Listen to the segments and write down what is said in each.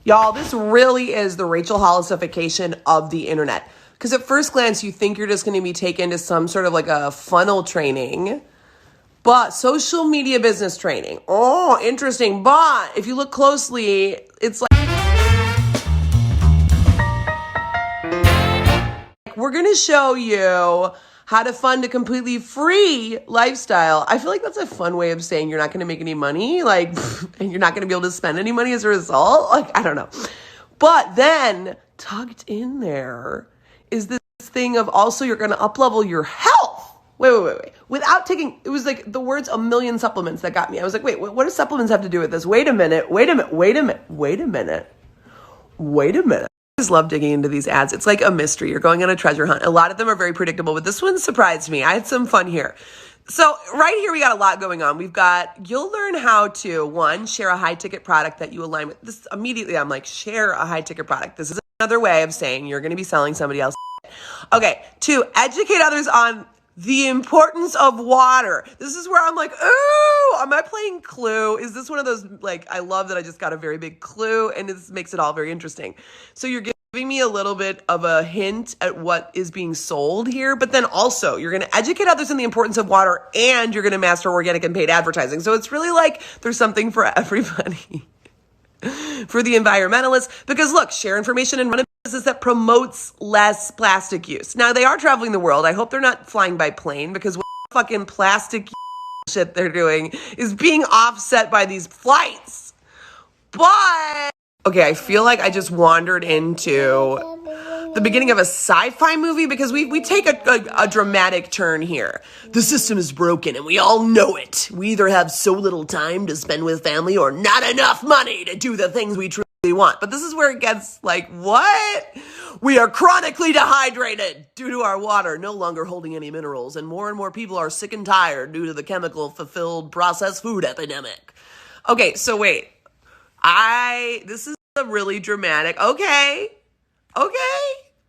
Y'all, this really is the Rachael Hollisification of the internet. Because at first glance, you think you're just going to be taken to some sort of like a funnel training, but social media business training. Oh, interesting. But if you look closely, it's like we're going to show you how to fund a completely free lifestyle. I feel like that's a fun way of saying you're not going to make any money, like, and you're not going to be able to spend any money as a result. Like, I don't know. But then tucked in there is this thing of also you're going to up-level your health. Wait. Without taking, it was like the words a million supplements that got me. I was like, wait, what do supplements have to do with this? Wait a minute. I just love digging into these ads. It's like a mystery. You're going on a treasure hunt. A lot of them are very predictable, but this one surprised me. I had some fun here. So right here, we got a lot going on. You'll learn how to, one, share a high ticket product that you align with. This immediately, I'm like, share a high ticket product. This is another way of saying you're going to be selling somebody else. Okay. Two, educate others on the importance of water. This is where I'm like, ooh, am I playing Clue? Is this one of those, like, I love that I just got a very big clue and this makes it all very interesting. So you're giving me a little bit of a hint at what is being sold here, but then also you're going to educate others on the importance of water and you're going to master organic and paid advertising. So it's really like there's something for everybody. For the environmentalists, because look, share information and run a business that promotes less plastic use. Now, they are traveling the world. I hope they're not flying by plane because what fucking plastic shit they're doing is being offset by these flights. But, okay, I feel like I just wandered into the beginning of a sci-fi movie because we take a dramatic turn here. The system is broken and we all know it. We either have so little time to spend with family or not enough money to do the things we truly want. But this is where it gets like, what? We are chronically dehydrated due to our water no longer holding any minerals, and more people are sick and tired due to the chemical-fulfilled processed food epidemic. Okay, so wait. This is a really dramatic, okay.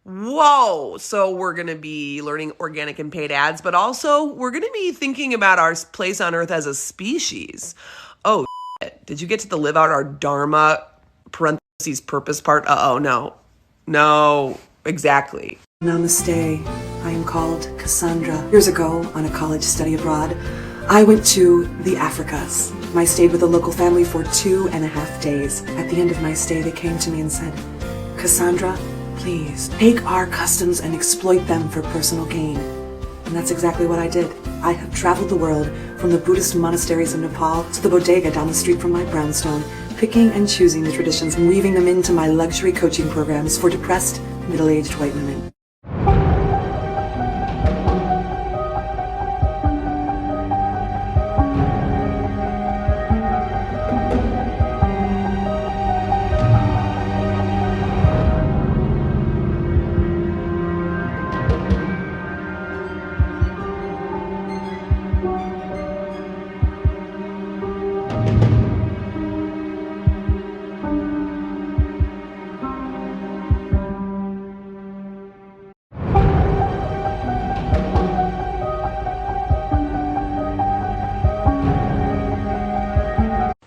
Whoa. So we're going to be learning organic and paid ads, but also we're going to be thinking about our place on Earth as a species. Oh, shit. Did you get to the live out our Dharma parentheses purpose part? No, exactly. Namaste. I am called Cassandra. Years ago, on a college study abroad, I went to the Africas. I stayed with a local family for 2.5 days. At the end of my stay, they came to me and said, Cassandra, please take our customs and exploit them for personal gain. And that's exactly what I did. I have traveled the world from the Buddhist monasteries of Nepal to the bodega down the street from my brownstone, picking and choosing the traditions and weaving them into my luxury coaching programs for depressed, middle-aged white women.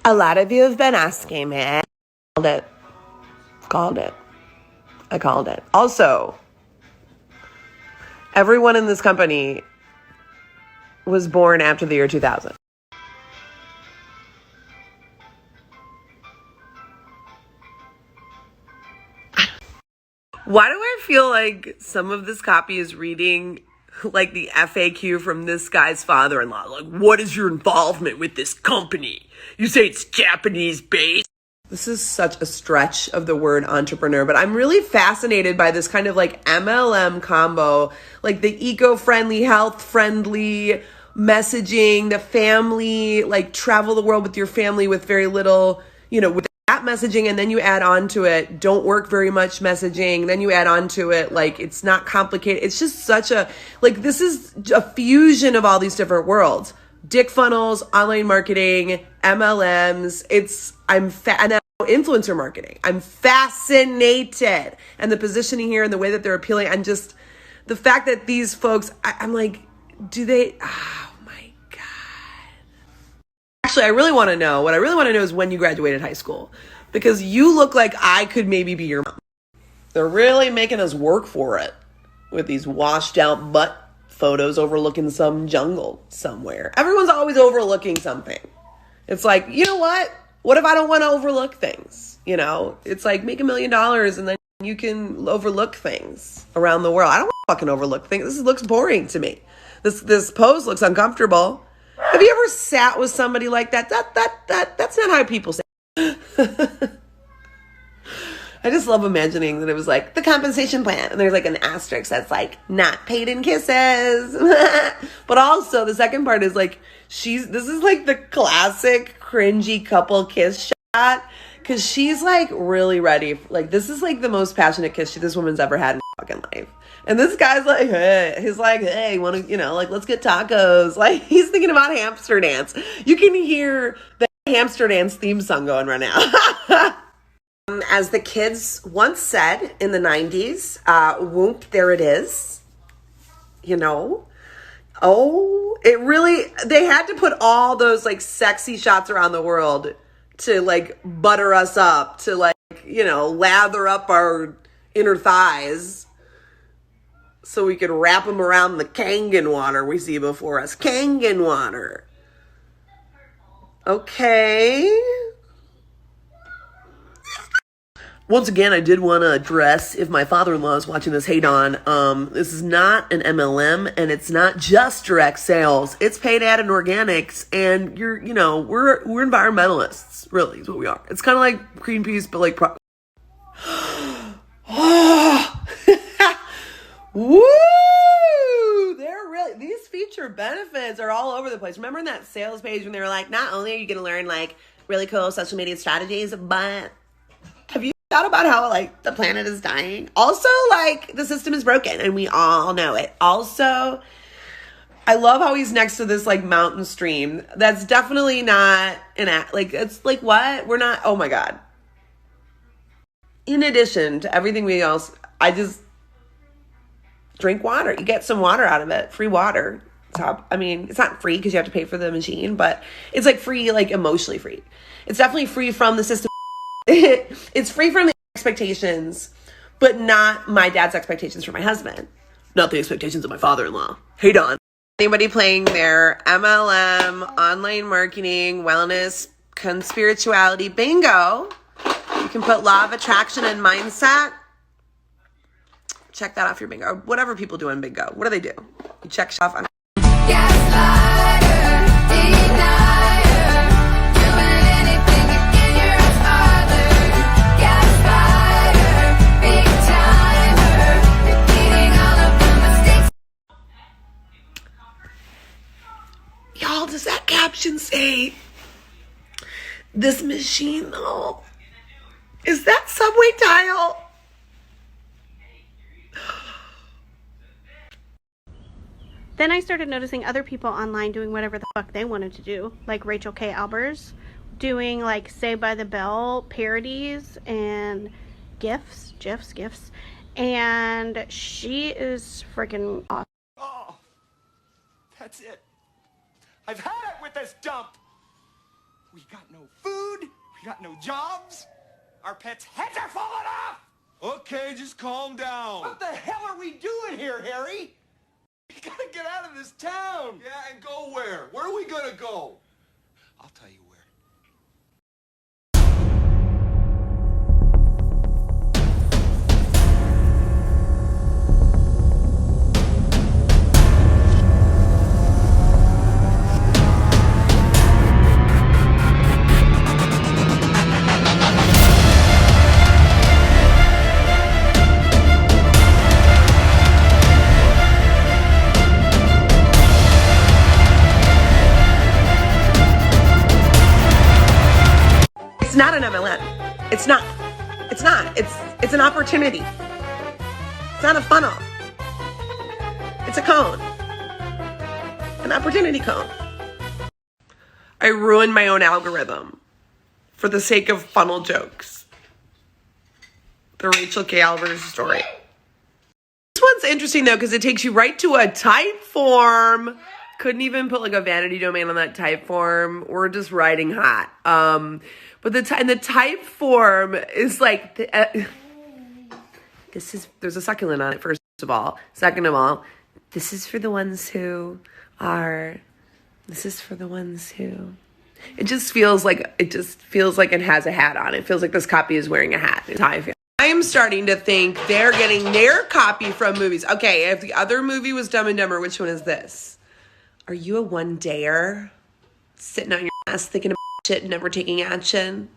A lot of you have been asking me. I called it. Also, everyone in this company was born after the year 2000. Why do I feel like some of this copy is reading like the FAQ from this guy's father-in-law? Like, what is your involvement with this company? You say it's Japanese-based. This is such a stretch of the word entrepreneur, but I'm really fascinated by this kind of like MLM combo, like the eco-friendly, health-friendly messaging, the family, like travel the world with your family with very little, with that messaging, and then you add on to it, don't work very much messaging, then you add on to it, like, it's not complicated. It's just such a, like, this is a fusion of all these different worlds. Dick funnels, online marketing, MLMs, and now influencer marketing. I'm fascinated. And the positioning here and the way that they're appealing, and just the fact that these folks, I'm like, oh my God. Actually, what I really want to know is when you graduated high school. because you look like I could maybe be your mom. They're really making us work for it with these washed out butt photos overlooking some jungle somewhere. Everyone's always overlooking something. It's like, you know what? What if I don't want to overlook things? You know, it's like make $1 million and then you can overlook things around the world. I don't want to fucking overlook things. This looks boring to me. This pose looks uncomfortable. Have you ever sat with somebody like that? That's not how people say. I just love imagining that it was like the compensation plan and there's like an asterisk that's like not paid in kisses. But also the second part is like this is like the classic cringy couple kiss shot because she's like really ready. Like this is like the most passionate kiss this woman's ever had in her fucking life. And this guy's like, hey, he's like, hey, want to, you know, like let's get tacos. Like he's thinking about hamster dance. You can hear the hamster dance theme song going right now. As the kids once said in the 90s, whoop, there it is. You know? Oh, it really, they had to put all those like sexy shots around the world to like butter us up, to like, you know, lather up our inner thighs so we could wrap them around the Kangen water we see before us. Kangen water. Okay. Once again, I did want to address, if my father-in-law is watching this, hey Don, this is not an MLM and it's not just direct sales. It's paid ad and organics, and we're environmentalists, really, is what we are. It's kind of like Greenpeace, but like woo! These feature benefits are all over the place. Remember in that sales page when they were like, not only are you going to learn like really cool social media strategies, but have you thought about how like the planet is dying? Also, like the system is broken and we all know it. Also, I love how he's next to this like mountain stream. That's definitely not like, it's like, what? We're not, oh my God. In addition to everything I just drink water. You get some water out of it. Free water. I mean, it's not free because you have to pay for the machine, but it's like free, like emotionally free. It's definitely free from the system. It's free from the expectations, but not my dad's expectations for my husband. Not the expectations of my father-in-law. Hey, Don. Anybody playing their MLM, online marketing, wellness, conspirituality bingo, you can put law of attraction and mindset. Check that off your bingo. Or whatever people do on bingo. What do they do? You check stuff on. Y'all, does that caption say, this machine though? Is that subway tile? Then I started noticing other people online doing whatever the fuck they wanted to do, like Rachael K. Albers, doing like Saved by the Bell parodies and GIFs, and she is freaking awesome. Oh, that's it. I've had it with this dump. We got no food, we got no jobs, our pets' heads are falling off. Okay, just calm down. What the hell are we doing here, Harry? We gotta get out of this town. Yeah, and go where? Where are we gonna go? I'll tell you where. It's not an MLM. It's not. It's an opportunity. It's not a funnel. It's a cone. An opportunity cone. I ruined my own algorithm for the sake of funnel jokes. The Rachael K. Albers story. This one's interesting though because it takes you right to a Typeform Couldn't even put like a vanity domain on that Typeform. We're just riding hot. But the Typeform is like, there's a succulent on it, first of all. Second of all, this is for the ones who, it just feels like it has a hat on. It feels like this copy is wearing a hat. Is how I feel. I'm starting to think they're getting their copy from movies. Okay, if the other movie was Dumb and Dumber, which one is this? Are you a one-dayer? Sitting on your ass thinking about shit, never taking action?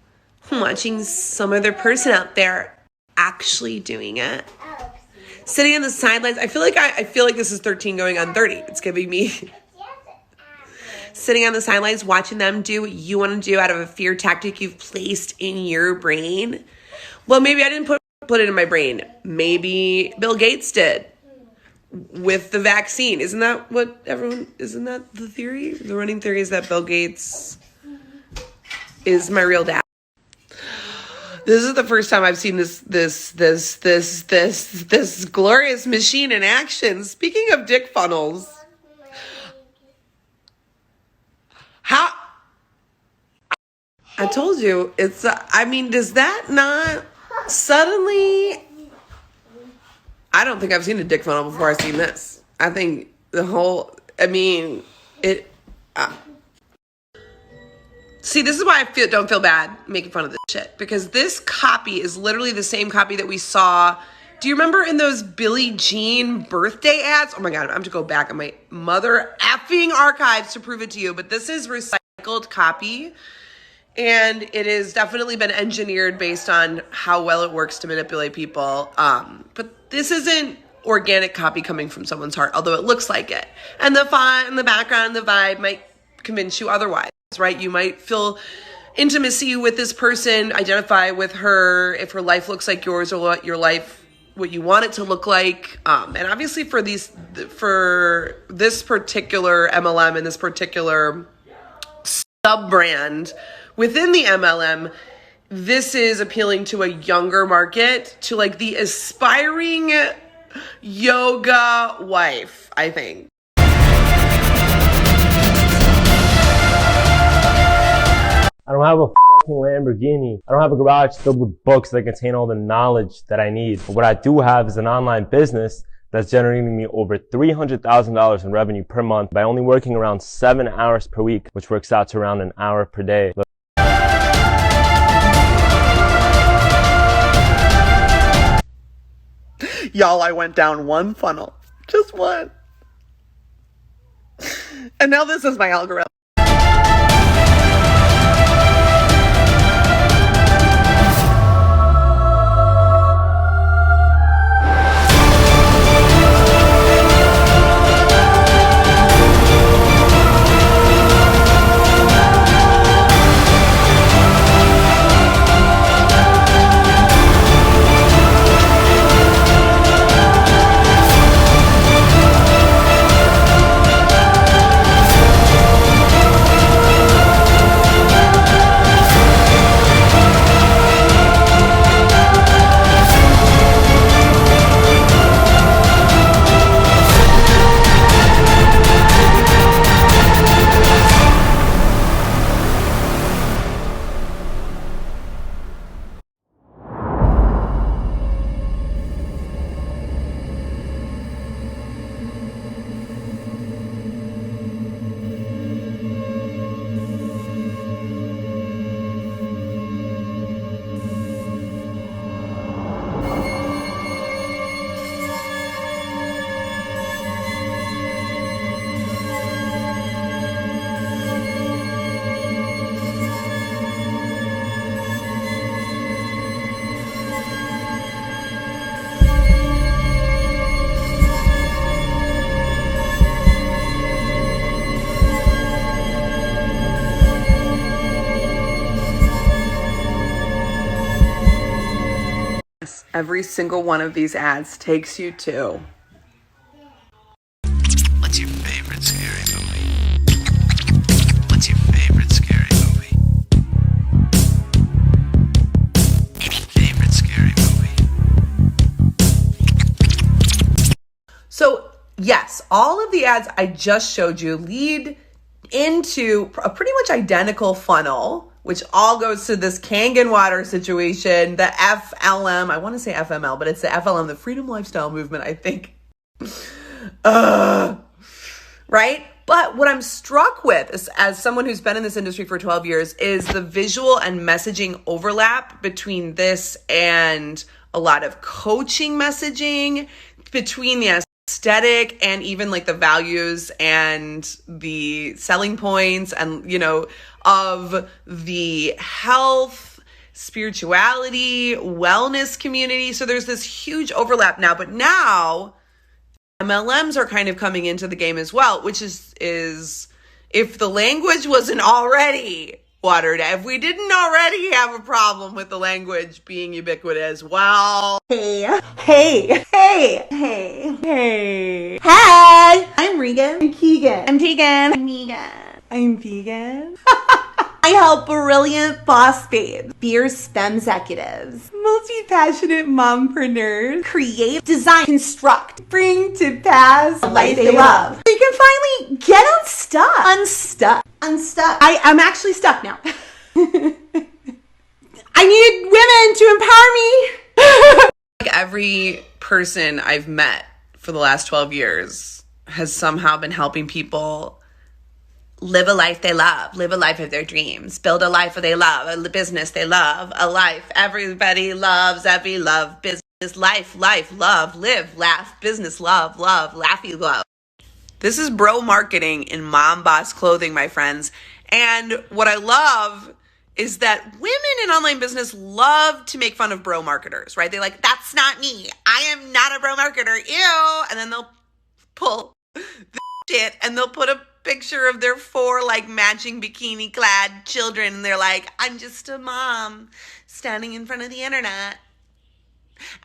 Watching some other person out there actually doing it? Sitting on the sidelines. I feel like this is 13 going on 30. It's giving me sitting on the sidelines, watching them do what you want to do out of a fear tactic you've placed in your brain. Well, maybe I didn't put it in my brain. Maybe Bill Gates did with the vaccine. Isn't that the theory? The running theory is that Bill Gates is my real dad. This is the first time I've seen this glorious machine in action. Speaking of dick funnels, how I told you it's. Does that not suddenly? I don't think I've seen a dick funnel before I've seen this. I think the whole. It. See, this is why I don't feel bad making fun of this shit, because this copy is literally the same copy that we saw. Do you remember in those Billie Jean birthday ads? Oh my God, I'm going to go back on my mother effing archives to prove it to you, but this is recycled copy, and it has definitely been engineered based on how well it works to manipulate people. But this isn't organic copy coming from someone's heart, although it looks like it. And the font and the background and the vibe might convince you otherwise. Right? You might feel intimacy with this person, identify with her if her life looks like yours, or what you want it to look like. And obviously for this particular MLM and this particular sub-brand within the MLM, this is appealing to a younger market, to like the aspiring yoga wife, I think. I don't have a fucking Lamborghini. I don't have a garage filled with books that contain all the knowledge that I need. But what I do have is an online business that's generating me over $300,000 in revenue per month by only working around 7 hours per week, which works out to around an hour per day. Y'all, I went down one funnel. Just one. And now this is my algorithm. Every single one of these ads takes you to. What's your favorite scary movie? What's your favorite scary movie? So yes, all of the ads I just showed you lead into a pretty much identical funnel, which all goes to this Kangen Water situation, the FLM. I want to say FML, but it's the FLM, the Freedom Lifestyle Movement, I think. Right? But what I'm struck with is, as someone who's been in this industry for 12 years, is the visual and messaging overlap between this and a lot of coaching messaging, between the aesthetic and even like the values and the selling points and, you know, of the health, spirituality, wellness community. So there's this huge overlap now, but now MLMs are kind of coming into the game as well, which is if the language wasn't already watered, if we didn't already have a problem with the language being ubiquitous, well, Hey, I'm Regan. I'm Keegan. I'm Tegan. I'm Megan. I'm vegan. I help brilliant boss babes, fierce STEM executives, multi-passionate mompreneurs create, design, construct, bring to pass the life they love. You can finally get unstuck. I'm actually stuck now. I needed women to empower me. like every person I've met for the last 12 years has somehow been helping people live a life they love, live a life of their dreams, build a life they love, a business they love, a life everybody loves, every love, business, life, love, live, laugh, business, love, laughy, love. This is bro marketing in mom boss clothing, my friends. And what I love is that women in online business love to make fun of bro marketers, right? They're like, that's not me. I am not a bro marketer. Ew. And then they'll pull the shit and they'll put a picture of their 4 like matching bikini clad children. And they're like, I'm just a mom standing in front of the internet,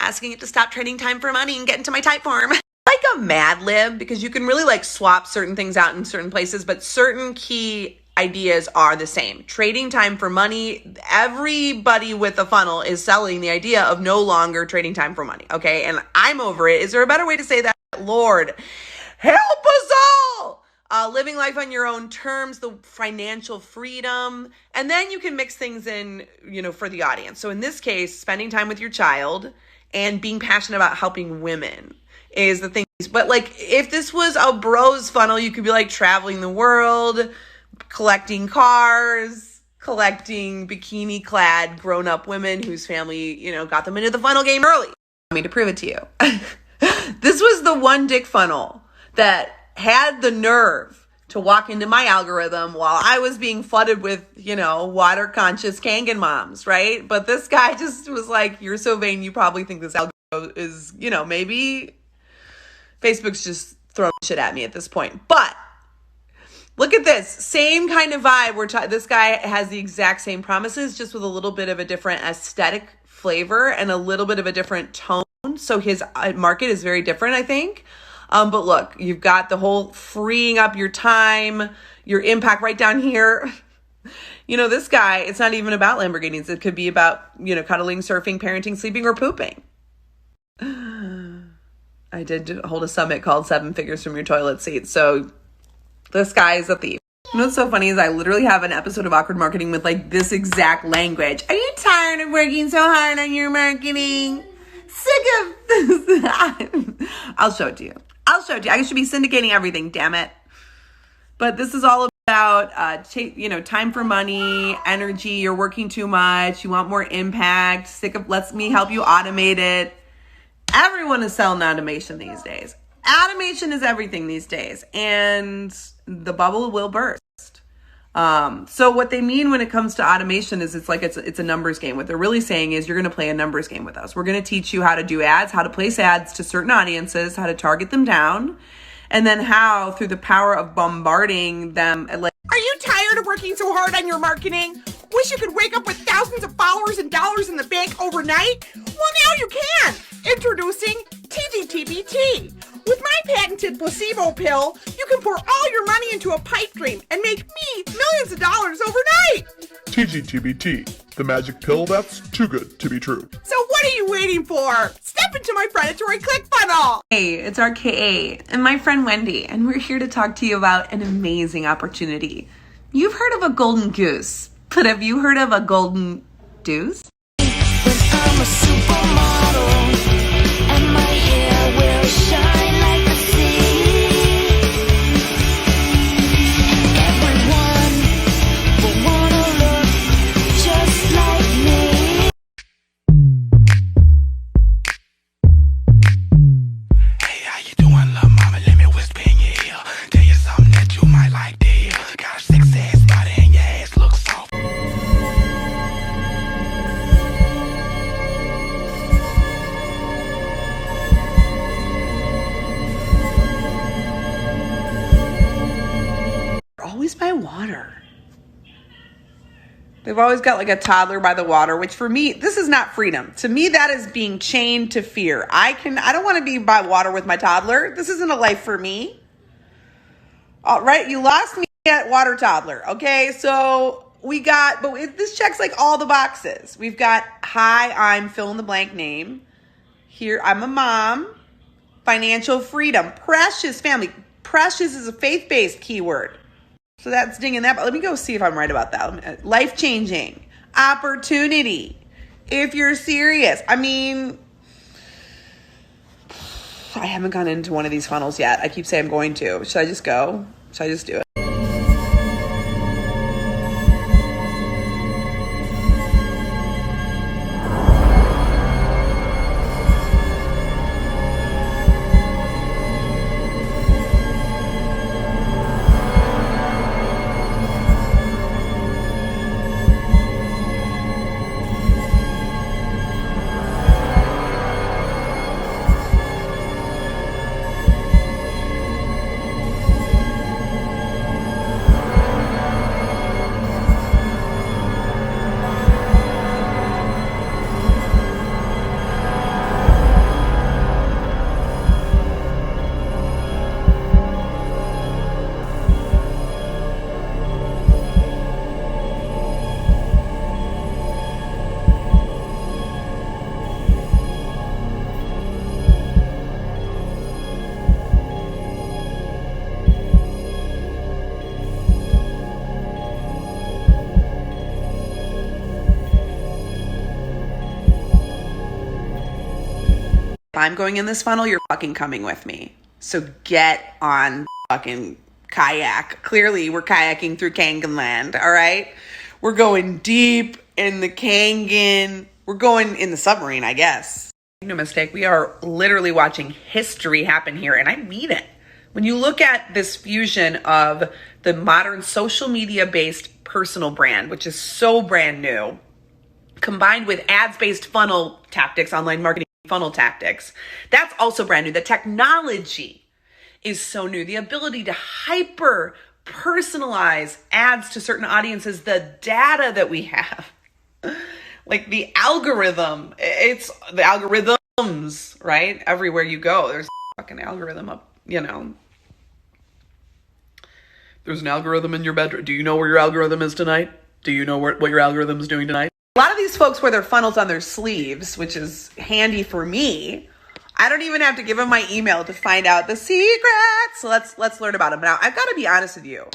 asking it to stop trading time for money and get into my Typeform. Like a Mad Lib, because you can really like swap certain things out in certain places, but certain key ideas are the same. Trading time for money. Everybody with a funnel is selling the idea of no longer trading time for money. Okay. And I'm over it. Is there a better way to say that? Lord, help us all. Living life on your own terms, the financial freedom, and then you can mix things in, you know, for the audience. So in this case, spending time with your child and being passionate about helping women is the thing. But like, if this was a bros funnel, you could be like traveling the world, collecting cars, collecting bikini clad grown up women whose family, you know, got them into the funnel game early. I mean, to prove it to you. This was the one dick funnel that had the nerve to walk into my algorithm while I was being flooded with, you know, water conscious Kangen moms, right? But this guy just was like, you're so vain, you probably think this algorithm is, you know, maybe Facebook's just throwing shit at me at this point. But look at this, same kind of vibe. This guy has the exact same promises, just with a little bit of a different aesthetic flavor and a little bit of a different tone. So his market is very different, I think. But look, you've got the whole freeing up your time, your impact right down here. You know, this guy, it's not even about Lamborghinis. It could be about, you know, cuddling, surfing, parenting, sleeping, or pooping. I did hold a summit called 7 Figures from Your Toilet Seat. So this guy is a thief. You know what's so funny is I literally have an episode of Awkward Marketing with like this exact language. Are you tired of working so hard on your marketing? Sick of this. I'll show it to you. I should be syndicating everything, damn it. But this is all about, you know, time for money, energy. You're working too much. You want more impact. Sick of, let me help you automate it. Everyone is selling automation these days. Automation is everything these days. And the bubble will burst. So what they mean when it comes to automation is it's a numbers game. What they're really saying is you're going to play a numbers game with us. We're going to teach you how to do ads, how to place ads to certain audiences, how to target them down, and then how through the power of bombarding them. Like, are you tired of working so hard on your marketing? Wish you could wake up with thousands of followers and dollars in the bank overnight? Well, now you can. Introducing TTTBT. With my patented placebo pill, you can pour all your money into a pipe dream and make me millions of dollars overnight. TGTBT, the magic pill that's too good to be true. So what are you waiting for? Step into my predatory ClickFunnels. Hey, it's RKA and my friend Wendy, and we're here to talk to you about an amazing opportunity. You've heard of a golden goose, but have you heard of a golden deuce? I'm a supermodel, and my hair will shine like the sea. Everyone will wanna look just like me. Hey, how you doing, little mama? Let me whisper in your ear. Tell you something that you might like to hear. Got a sexy ass body and your ass looks soft. Always by water. They've always got like a toddler by the water, which for me, this is not freedom. To me, that is being chained to fear. I don't want to be by water with my toddler. This isn't a life for me. All right, you lost me at water toddler. Okay, so this checks like all the boxes. We've got, hi, I'm fill in the blank name. Here, I'm a mom. Financial freedom. Precious family. Precious is a faith-based keyword. So that's dinging that, but let me go see if I'm right about that. Life-changing, opportunity, if you're serious. I mean, I haven't gone into one of these funnels yet. I keep saying I'm going to. Should I just go? Should I just do it? If I'm going in this funnel, you're fucking coming with me. So get on fucking kayak. Clearly, we're kayaking through Kangen land, all right? We're going deep in the Kangen. We're going in the submarine, I guess. No mistake, we are literally watching history happen here, and I mean it. When you look at this fusion of the modern social media-based personal brand, which is so brand new, combined with ads-based funnel tactics, online marketing funnel tactics, that's also brand new. The technology is so new. The ability to hyper personalize ads to certain audiences, the data that we have, like the algorithm, it's the algorithms, right? Everywhere you go, there's a fucking algorithm up, you know. There's an algorithm in your bedroom. Do you know where your algorithm is tonight? Do you know what your algorithm is doing tonight? A lot of these folks wear their funnels on their sleeves, which is handy for me. I don't even have to give them my email to find out the secrets. So let's learn about them. Now, I've got to be honest with you.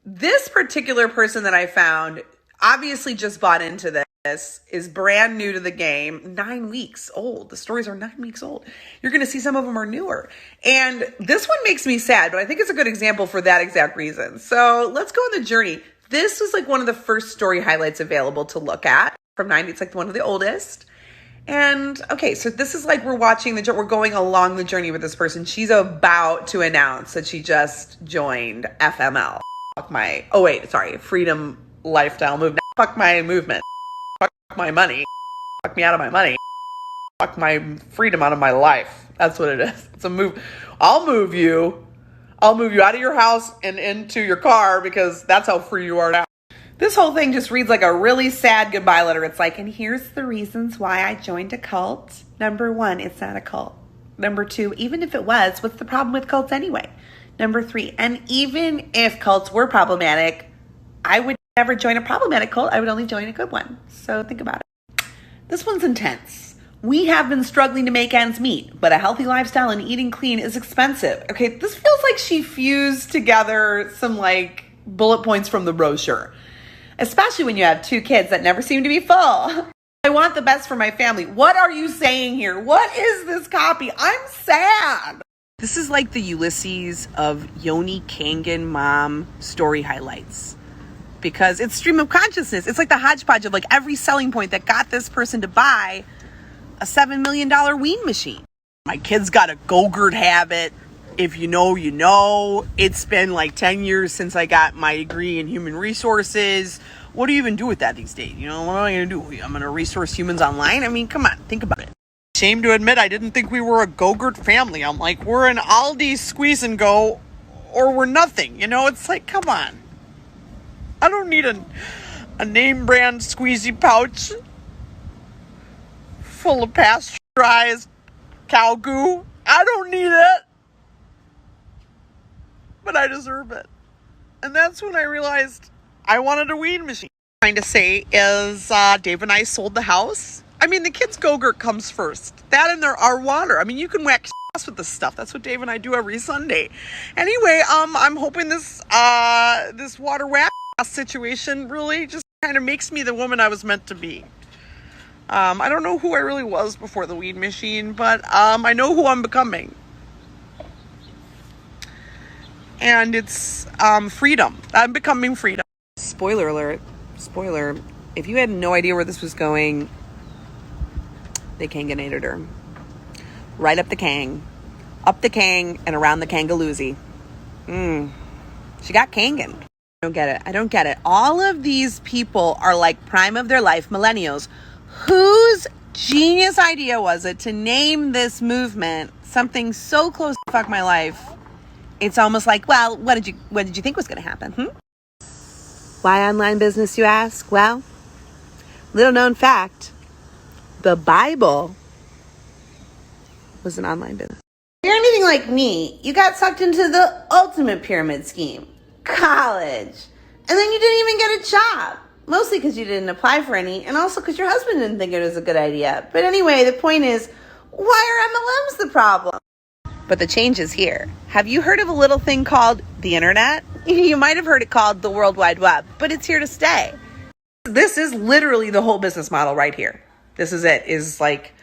This particular person that I found obviously just bought into this, is brand new to the game, 9 weeks old. The stories are 9 weeks old. You're going to see some of them are newer. And this one makes me sad, but I think it's a good example for that exact reason. So let's go on the journey. This was like one of the first story highlights available to look at from 90. It's like one of the oldest. And okay, so this is like we're going along the journey with this person. She's about to announce that she just joined FML. Freedom Lifestyle Movement. Fuck my movement. Fuck my money. Fuck me out of my money. Fuck my freedom out of my life. That's what it is. It's a move. I'll move you out of your house and into your car because that's how free you are now. This whole thing just reads like a really sad goodbye letter. It's like, and here's the reasons why I joined a cult. Number 1, it's not a cult. Number 2, even if it was, what's the problem with cults anyway? Number 3, and even if cults were problematic, I would never join a problematic cult. I would only join a good one. So think about it. This one's intense. We have been struggling to make ends meet, but a healthy lifestyle and eating clean is expensive. Okay, this feels like she fused together some like bullet points from the brochure, especially when you have 2 kids that never seem to be full. I want the best for my family. What are you saying here? What is this copy? I'm sad. This is like the Ulysses of Yoni Kangen mom story highlights, because it's stream of consciousness. It's like the hodgepodge of like every selling point that got this person to buy a $7 million wean machine. My kid's got a Go-Gurt habit. If you know, you know. It's been like 10 years since I got my degree in human resources. What do you even do with that these days? You know, what am I going to do? I'm going to resource humans online? I mean, come on, think about it. Shame to admit, I didn't think we were a Go-Gurt family. I'm like, we're an Aldi squeeze and go, or we're nothing. You know, it's like, come on. I don't need a name brand squeezy pouch full of pasteurized cow goo. I don't need it. But I deserve it. And that's when I realized I wanted a weed machine. What I'm trying to say is Dave and I sold the house. I mean, the kids' Go-Gurt comes first. That and our water. I mean, you can whack ass with this stuff. That's what Dave and I do every Sunday. Anyway, I'm hoping this water whack ass situation really just kind of makes me the woman I was meant to be. I don't know who I really was before the weed machine, but I know who I'm becoming. And it's freedom. I'm becoming freedom. Spoiler alert. Spoiler. If you had no idea where this was going, they Kanganated her. Right up the Kang. Up the Kang and around the Kangaloozy. She got Kangen. I don't get it. All of these people are like prime of their life millennials. Whose genius idea was it to name this movement something so close to fuck my life? It's almost like, well, what did you think was going to happen? Why online business, you ask? Well, little known fact, the Bible was an online business. If you're anything like me, you got sucked into the ultimate pyramid scheme, college, and then you didn't even get a job. Mostly because you didn't apply for any, and also because your husband didn't think it was a good idea. But anyway, the point is, why are MLMs the problem? But the change is here. Have you heard of a little thing called the internet? You might have heard it called the World Wide Web, but it's here to stay. This is literally the whole business model right here. This is it. Is like,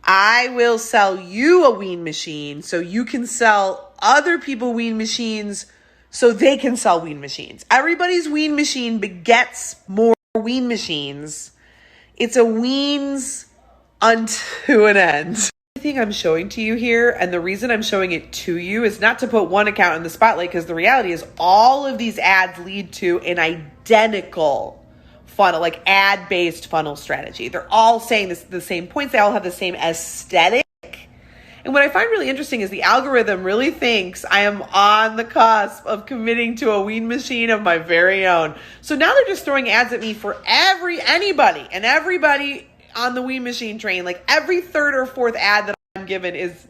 I will sell you a wean machine so you can sell other people wean machines so they can sell wean machines. Everybody's wean machine begets more wean machines. It's a weans unto an end. Thing I'm showing to you here, and the reason I'm showing it to you is not to put one account in the spotlight, because the reality is all of these ads lead to an identical funnel, like ad-based funnel strategy. They're all saying the same points. They all have the same aesthetic. And what I find really interesting is the algorithm really thinks I am on the cusp of committing to a wean machine of my very own. So now they're just throwing ads at me for anybody and everybody on the wean machine train. Like every third or fourth ad that I'm given is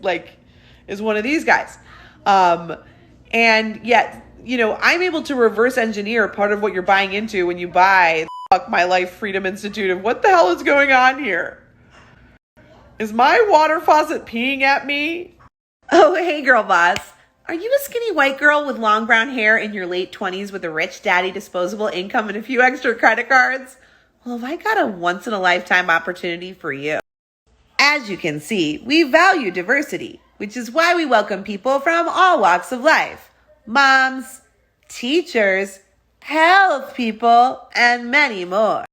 one of these guys. And yet, you know, I'm able to reverse engineer part of what you're buying into when you buy the Fuck My Life Freedom Institute of what the hell is going on here? Is my water faucet peeing at me? Oh, hey girl boss. Are you a skinny white girl with long brown hair in your late 20s with a rich daddy, disposable income, and a few extra credit cards? Well, have I got a once-in-a-lifetime opportunity for you? As you can see, we value diversity, which is why we welcome people from all walks of life. Moms, teachers, health people, and many more.